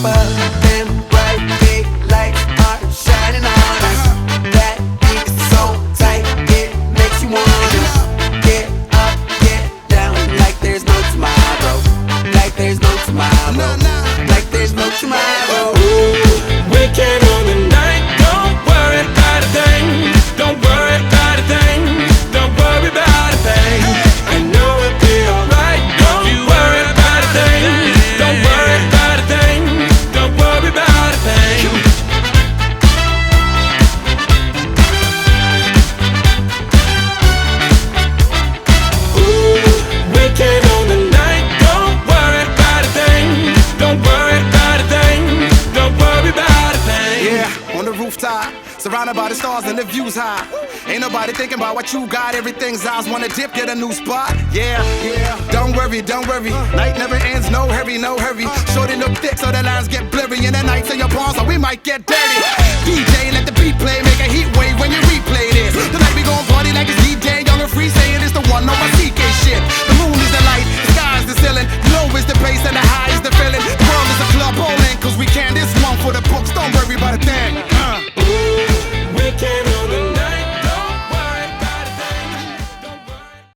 above. Them bright big lights are shining on us. That beat is so tight, it makes you wanna get up, get down, like there's no tomorrow. Like there's no tomorrow. Like there's no tomorrow. Weekend on the night, don't worry about a thing. Don't worry about a thing. Don't worry about a thing. I know it'll be alright. Don't you worry about a thing. Don't worry about a thing. Don't worry about a thing. Weekend on the night, don't worry about a thing. Don't worry about a thing. Don't worry about a thing. Yeah, on the rooftop, surrounded by the stars and the views high. Ain't nobody thinking about what you got. Everything's ours. Wanna dip, get a new spot. Yeah, yeah. Don't worry, don't worry. Night never ends. No hurry, no hurry. Shorty look thick, so the lines get blurry. In the nights in your palms, so we might get dirty.